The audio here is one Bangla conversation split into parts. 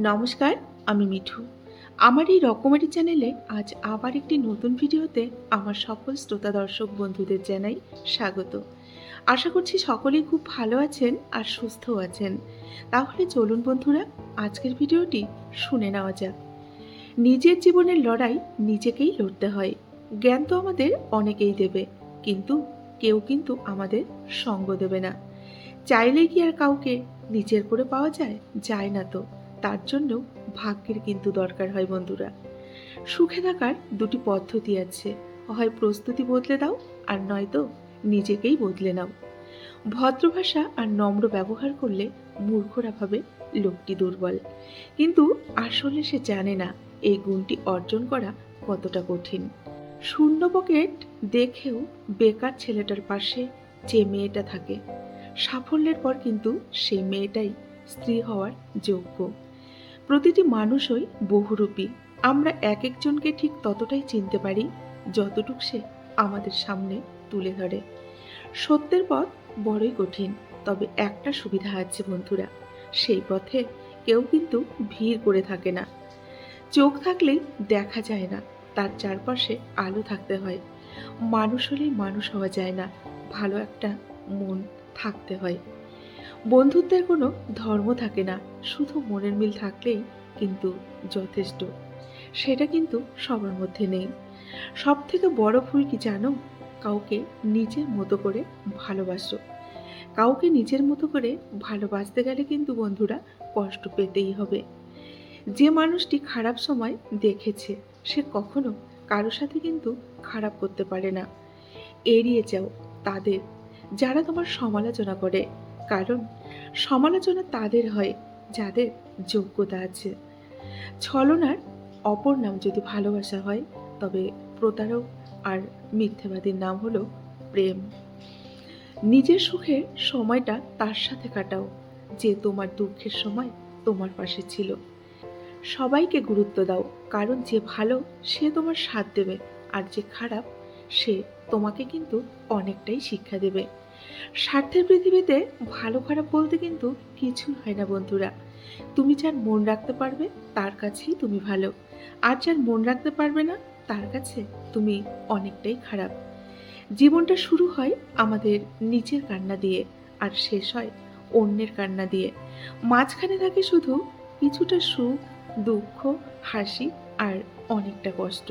নমস্কার, আমি মিঠু। আমার এই রকমারি চ্যানেলে আজ আবার একটি নতুন ভিডিওতে আমার সকল শ্রোতা দর্শক বন্ধুদের জানাই স্বাগত। আশা করছি সকলেই খুব ভালো আছেন আর সুস্থও আছেন। তাহলে চলুন বন্ধুরা, আজকের ভিডিওটি শুনে নেওয়া যাক। নিজের জীবনের লড়াই নিজেকেই লড়তে হয়। জ্ঞান তো আমাদের অনেকেই দেবে, কিন্তু কেউ কিন্তু আমাদের সঙ্গ দেবে না। চাইলেই কি আর কাউকে নিজের করে পাওয়া যায়? যায় না তো। তার জন্য ভাগ্যের কিন্তু দরকার হয় বন্ধুরা। সুখে থাকার দুটি পদ্ধতি আছে, হয় প্রস্তুতি বদলে দাও, আর নয়তো নিজেকেই বদলে নাও। ভদ্র ভাষা আর নম্র ব্যবহার করলে মূর্খরা ভাবে লোকটি দুর্বল, কিন্তু আসলে সে জানে না এই গুণটি অর্জন করা কতটা কঠিন। শূন্য পকেট দেখেও বেকার ছেলেটার পাশে যে মেয়েটা থাকে, সাফল্যের পর কিন্তু সেই মেয়েটাই স্ত্রী হওয়ার যোগ্য। প্রতিটি মানুষই বহুরূপী। আমরা এক একজনকে ঠিক ততটাই চিনতে পারি যতটুক সে আমাদের সামনে তুলে ধরে। সত্যের পথ বড়ই কঠিন, তবে একটা সুবিধা আছে বন্ধুরা, সেই পথে কেউ কিন্তু ভিড় করে থাকে না। চোখ থাকলেই দেখা যায় না, তার চারপাশে আলো থাকতে হয়। মানুষ হলেই মানুষ হওয়া যায় না, ভালো একটা মন থাকতে হয়। বন্ধুত্বের কোনো ধর্ম থাকে না, শুধু মনের মিল থাকলেই কিন্তু যথেষ্ট। সেটা কিন্তু সবার মধ্যে নেই। সব থেকে বড় ভুল কি জানো? কাউকে নিজের মতো করে ভালোবাসো। কাউকে নিজের মতো করে ভালোবাসতে গেলে কিন্তু বন্ধুরা কষ্ট পেতেই হবে। যে মানুষটি খারাপ সময় দেখেছে, সে কখনো কারোর সাথে কিন্তু খারাপ করতে পারে না। এড়িয়ে যাও তাদের যারা তোমার সমালোচনা করে, কারণ সমালোচনা তাদের হয় যাদের যোগ্যতা আছে। ছলনার অপর নাম যদি ভালোবাসা হয়, তবে প্রতারক আর মিথ্যেবাদীর নাম হলো প্রেম। নিজের সুখের সময়টা তার সাথে কাটাও, যে তোমার দুঃখের সময় তোমার পাশে ছিল। সবাইকে গুরুত্ব দাও, কারণ যে ভালো সে তোমার সাথ দেবে, আর যে খারাপ সে তোমাকে কিন্তু অনেকটাই শিক্ষা দেবে। স্বার্থের পৃথিবীতে ভালো খারাপ বলতে কিন্তু কিছুই হয় না বন্ধুরা। তুমি যার মন রাখতে পারবে তার কাছেই তুমি ভালো, আর যার মন রাখতে পারবে না তার কাছে তুমি অনেকটাই খারাপ। জীবনটা শুরু হয় আমাদের নিজের কান্না দিয়ে, আর শেষ হয় অন্যের কান্না দিয়ে। মাঝখানে থাকে শুধু কিছুটা সুখ, দুঃখ, হাসি আর অনেকটা কষ্ট।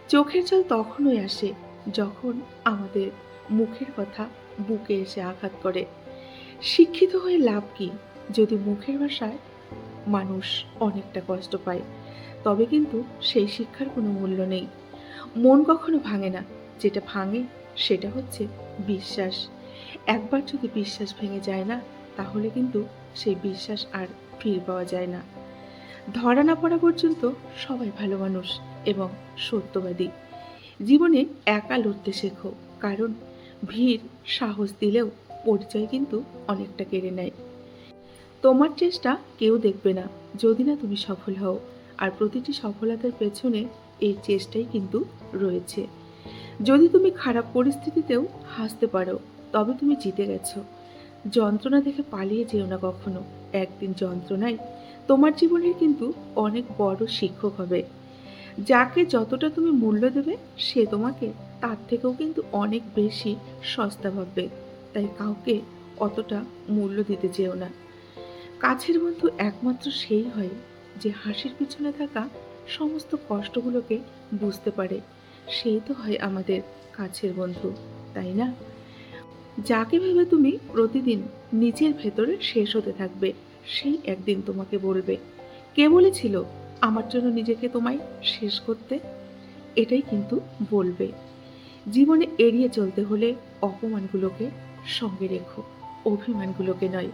চোখের জল তখনই আসে যখন আমাদের মুখের কথা বুকে এসে আঘাত করে। শিক্ষিত হয়ে লাভ কি যদি মুখের ভাষায় মানুষ অনেকটা কষ্ট পায়? তবে কিন্তু সেই শিক্ষার কোনো মূল্য নেই। মন কখনো ভাঙে না, যেটা ভাঙে সেটা হচ্ছে বিশ্বাস। একবার যদি বিশ্বাস ভেঙে যায় না, তাহলে কিন্তু সেই বিশ্বাস আর ফিরে পাওয়া যায় না। ধরা না পড়া পর্যন্ত সবাই ভালো মানুষ এবং সত্যবাদী। জীবনে একা লড়তে শেখো, কারণ ভিড় সাহস দিলেও পরিচয় কিন্তু অনেকটা কেড়ে নেয়। তোমার চেষ্টা কেউ দেখবে না যদি না তুমি সফল হও, আর প্রতিটি সফলতার পেছনে এই চেষ্টাই কিন্তু রয়েছে। যদি তুমি খারাপ পরিস্থিতিতেও হাসতে পারো, তবে তুমি জিতে গেছো। যন্ত্রণা দেখে পালিয়ে যেও না কখনো। একদিন যন্ত্রণাই তোমার জীবনের কিন্তু অনেক বড় শিক্ষক হবে। যাকে যতটা তুমি মূল্য দেবে, সে তোমাকে তার থেকেও কিন্তু অনেক বেশি সস্তা ভাববে। তাই কাউকে অতটা মূল্য দিতে যেও না। কাছের বন্ধু একমাত্র সেই হয় যে হাসির পিছনে থাকা সমস্ত কষ্টগুলোকে বুঝতে পারে। সেই তো হয় আমাদের কাছের বন্ধু, তাই না? যাকে ভেবে তুমি প্রতিদিন নিজের ভেতরে শেষ হতে থাকবে, সেই একদিন তোমাকে বলবে, কে বলেছিল আমার জন্য নিজেকে তোমায় শেষ করতে? এটাই কিন্তু বলবে। জীবনে এড়িয়ে চলতে হলে অপমানগুলোকে সঙ্গে রেখো, অভিমানগুলোকে নয়।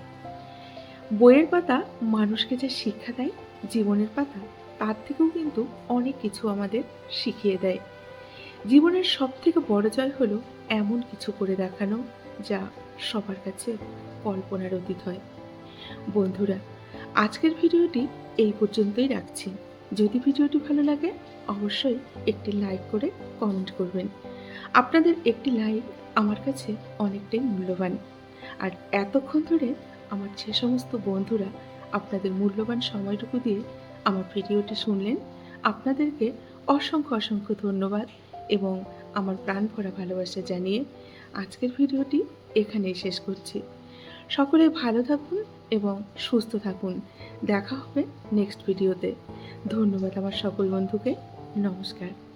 বইয়ের পাতা মানুষকে যা শিক্ষা দেয়, জীবনের পাতা তার থেকেও কিন্তু অনেক কিছু আমাদের শিখিয়ে দেয়। জীবনের সব থেকে বড় জয় হলো এমন কিছু করে দেখানো যা সবার কাছে কল্পনার অতীত হয়। বন্ধুরা, আজকের ভিডিওটি এই পর্যন্তই রাখছি। যদি ভিডিওটি ভালো লাগে, অবশ্যই একটি লাইক করে কমেন্ট করবেন। আপনাদের একটি লাইক আমার কাছে অনেকটাই মূল্যবান। আর এতক্ষণ ধরে আমার যে সমস্ত বন্ধুরা আপনাদের মূল্যবান সময়টুকু দিয়ে আমার ভিডিওটি শুনলেন। আপনাদেরকে অসংখ্য অসংখ্য ধন্যবাদ এবং আমার প্রাণ ভরা ভালোবাসা জানিয়ে আজকের ভিডিওটি এখানেই শেষ করছি। সকলে ভালো থাকুন এবং সুস্থ থাকুন। দেখা হবে নেক্সট ভিডিওতে। ধন্যবাদ আমার সকল বন্ধুকে। নমস্কার।